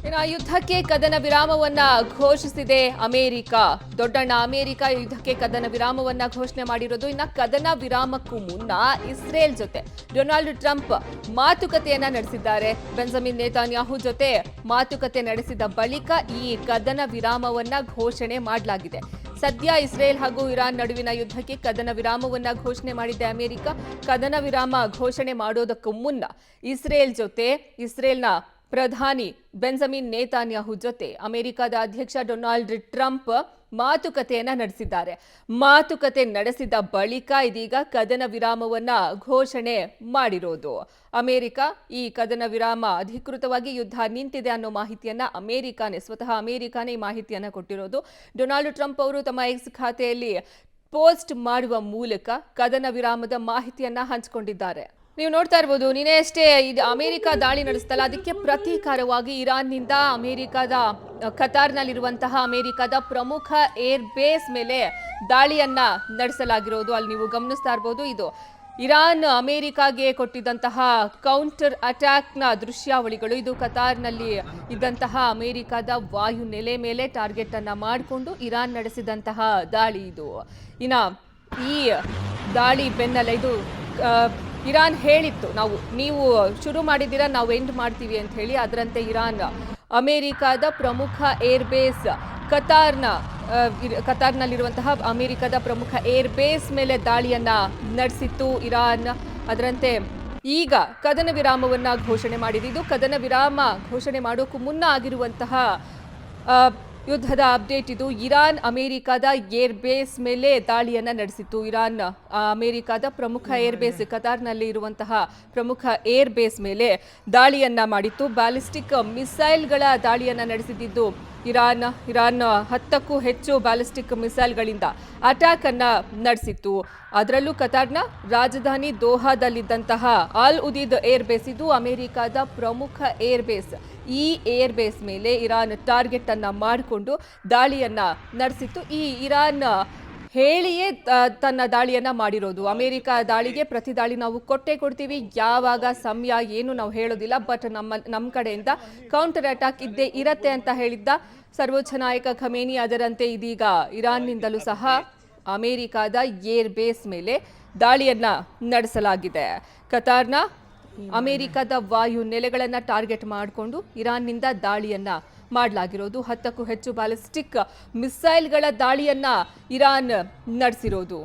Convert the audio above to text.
ಇನ್ನು ಯುದ್ಧಕ್ಕೆ ಕದನ ವಿರಾಮವನ್ನ ಘೋಷಿಸಿದೆ ಅಮೆರಿಕ. ದೊಡ್ಡಣ್ಣ ಅಮೆರಿಕ ಯುದ್ಧಕ್ಕೆ ಕದನ ವಿರಾಮವನ್ನ ಘೋಷಣೆ ಮಾಡಿರೋದು. ಇನ್ನು ಕದನ ವಿರಾಮಕ್ಕೂ ಮುನ್ನ ಇಸ್ರೇಲ್ ಜೊತೆ ಡೊನಾಲ್ಡ್ ಟ್ರಂಪ್ ಮಾತುಕತೆಯನ್ನ ನಡೆಸಿದ್ದಾರೆ. ಬೆಂಜಮಿನ್ ನೇತಾನ್ಯಾಹು ಜೊತೆ ಮಾತುಕತೆ ನಡೆಸಿದ ಬಳಿಕ ಈ ಕದನ ವಿರಾಮವನ್ನ ಘೋಷಣೆ ಮಾಡಲಾಗಿದೆ. ಸದ್ಯ ಇಸ್ರೇಲ್ ಹಾಗೂ ಇರಾನ್ ನಡುವಿನ ಯುದ್ಧಕ್ಕೆ ಕದನ ವಿರಾಮವನ್ನ ಘೋಷಣೆ ಮಾಡಿದೆ ಅಮೆರಿಕ. ಕದನ ವಿರಾಮ ಘೋಷಣೆ ಮಾಡೋದಕ್ಕೂ ಮುನ್ನ ಇಸ್ರೇಲ್ನ ಪ್ರಧಾನಿ ಬೆಂಜಮಿನ್ ನೇತಾನ್ಯಾಹು ಜೊತೆ ಅಮೆರಿಕದ ಅಧ್ಯಕ್ಷ ಡೊನಾಲ್ಡ್ ಟ್ರಂಪ್ ಮಾತುಕತೆಯನ್ನ ನಡೆಸಿದ್ದಾರೆ. ಮಾತುಕತೆ ನಡೆಸಿದ ಬಳಿಕ ಇದೀಗ ಕದನ ವಿರಾಮವನ್ನ ಘೋಷಣೆ ಮಾಡಿರೋದು ಅಮೆರಿಕ. ಈ ಕದನ ವಿರಾಮ ಅಧಿಕೃತವಾಗಿ ಯುದ್ಧ ನಿಂತಿದೆ ಅನ್ನೋ ಮಾಹಿತಿಯನ್ನ ಸ್ವತಃ ಅಮೆರಿಕಾನೇ ಈ ಮಾಹಿತಿಯನ್ನ ಕೊಟ್ಟಿರೋದು. ಡೊನಾಲ್ಡ್ ಟ್ರಂಪ್ ಅವರು ತಮ್ಮ ಎಕ್ಸ್ ಖಾತೆಯಲ್ಲಿ ಪೋಸ್ಟ್ ಮಾಡುವ ಮೂಲಕ ಕದನ ವಿರಾಮದ ಮಾಹಿತಿಯನ್ನ ಹಂಚಿಕೊಂಡಿದ್ದಾರೆ. ನೀವು ನೋಡ್ತಾ ಇರಬಹುದು, ನಿನ್ನೆ ಅಷ್ಟೇ ಅಮೆರಿಕ ದಾಳಿ ನಡೆಸ್ತಲ್ಲ, ಅದಕ್ಕೆ ಪ್ರತೀಕಾರವಾಗಿ ಇರಾನ್ನಿಂದ ಕತಾರ್ನಲ್ಲಿರುವಂತಹ ಅಮೆರಿಕದ ಪ್ರಮುಖ ಏರ್ ಬೇಸ್ ಮೇಲೆ ದಾಳಿಯನ್ನ ನಡೆಸಲಾಗಿರೋದು ಅಲ್ಲಿ ನೀವು ಗಮನಿಸ್ತಾ ಇರಬಹುದು. ಇದು ಇರಾನ್ ಅಮೆರಿಕಾಗೆ ಕೊಟ್ಟಿದ್ದಂತಹ ಕೌಂಟರ್ ಅಟ್ಯಾಕ್ನ ದೃಶ್ಯಾವಳಿಗಳು. ಇದು ಕತಾರ್ನಲ್ಲಿ ಇದ್ದಂತಹ ಅಮೆರಿಕದ ವಾಯು ನೆಲೆ ಮೇಲೆ ಟಾರ್ಗೆಟ್ ಅನ್ನ ಮಾಡಿಕೊಂಡು ಇರಾನ್ ನಡೆಸಿದಂತಹ ದಾಳಿ ಇದು. ಇನ್ನ ಈ ದಾಳಿ ಬೆನ್ನಲ್ಲೇ ಇದು ಇರಾನ್ ಹೇಳಿತ್ತು, ನೀವು ಶುರು ಮಾಡಿದ್ದೀರಾ, ನಾವು ಎಂಡ್ ಮಾಡ್ತೀವಿ ಅಂತ ಹೇಳಿ. ಅದರಂತೆ ಇರಾನ್ ಅಮೆರಿಕದ ಪ್ರಮುಖ ಏರ್ ಬೇಸ್ ಕತಾರ್ನಲ್ಲಿರುವಂತಹ ಅಮೆರಿಕದ ಪ್ರಮುಖ ಏರ್ ಬೇಸ್ ಮೇಲೆ ದಾಳಿಯನ್ನ ನಡೆಸಿತ್ತು ಇರಾನ್. ಅದರಂತೆ ಈಗ ಕದನ ವಿರಾಮವನ್ನ ಘೋಷಣೆ ಮಾಡಿದೆ. ಇದು ಕದನ ವಿರಾಮ ಘೋಷಣೆ ಮಾಡೋಕ್ಕೂ ಮುನ್ನ ಆಗಿರುವಂತಹ ಯುದ್ಧದ ಅಪ್ಡೇಟ್ ಇದು. ಇರಾನ್ ಅಮೆರಿಕದ ಏರ್ ಬೇಸ್ ಮೇಲೆ ದಾಳಿಯನ್ನ ನಡೆಸಿತ್ತು. ಇರಾನ್ ಅಮೆರಿಕದ ಪ್ರಮುಖ ಏರ್ ಬೇಸ್ ಕತಾರ್ನಲ್ಲಿ ಇರುವಂತಹ ಪ್ರಮುಖ ಏರ್ ಬೇಸ್ ಮೇಲೆ ದಾಳಿಯನ್ನ ಮಾಡಿತ್ತು. ಬ್ಯಾಲಿಸ್ಟಿಕ್ ಮಿಸೈಲ್ಗಳ ದಾಳಿಯನ್ನ ನಡೆಸಿದ್ದು ಇರಾನ್ 10ಕ್ಕೂ ಹೆಚ್ಚು ಬ್ಯಾಲಿಸ್ಟಿಕ್ ಮಿಸೈಲ್ಗಳಿಂದ ಅಟ್ಯಾಕ್ ಅನ್ನ ನಡೆಸಿತ್ತು. ಅದರಲ್ಲೂ ಕತಾರ್ನ ರಾಜಧಾನಿ ದೋಹಾದಲ್ಲಿದ್ದಂತಹ ಅಲ್ ಉದೀದ್ ಏರ್ ಬೇಸ್, ಇದು ಅಮೆರಿಕದ ಪ್ರಮುಖ ಏರ್ ಬೇಸ್. ಈ ಏರ್ ಬೇಸ್ ಮೇಲೆ ಇರಾನ್ ಟಾರ್ಗೆಟ್ ಅನ್ನ ಮಾಡಿಕೊಂಡು ದಾಳಿಯನ್ನ ನಡೆಸಿತ್ತು. ಈ ಇರಾನ್ ಹೇಳಿಯೇ ತನ್ನ ದಾಳಿಯನ್ನ ಮಾಡಿರೋದು. ಅಮೆರಿಕ ದಾಳಿಗೆ ಪ್ರತಿ ದಾಳಿ ನಾವು ಕೊಡ್ತೀವಿ, ಯಾವಾಗ ಸಮಯ ಏನು ನಾವು ಹೇಳೋದಿಲ್ಲ, ಬಟ್ ನಮ್ಮ ಕಡೆಯಿಂದ ಕೌಂಟರ್ ಅಟ್ಯಾಕ್ ಇದ್ದೇ ಇರತ್ತೆ ಅಂತ ಹೇಳಿದ್ದ ಸರ್ವೋಚ್ಚ ನಾಯಕ ಖಮೇನಿ. ಅದರಂತೆ ಇದೀಗ ಇರಾನ್ನಿಂದಲೂ ಸಹ ಅಮೆರಿಕದ ಏರ್ ಬೇಸ್ ಮೇಲೆ ದಾಳಿಯನ್ನ ನಡೆಸಲಾಗಿದೆ. ಕತಾರ್ನ ಅಮೆರಿಕದ ವಾಯು ನೆಲೆಗಳನ್ನ ಟಾರ್ಗೆಟ್ ಮಾಡಿಕೊಂಡು ಇರಾನ್ನಿಂದ ದಾಳಿಯನ್ನ ಮಾಡಲಾಗಿರೋದು. 10ಕ್ಕೂ ಹೆಚ್ಚು ಬ್ಯಾಲಿಸ್ಟಿಕ್ ಮಿಸೈಲ್ಗಳ ದಾಳಿಯನ್ನ ಇರಾನ್ ನಡೆಸಿರೋದು.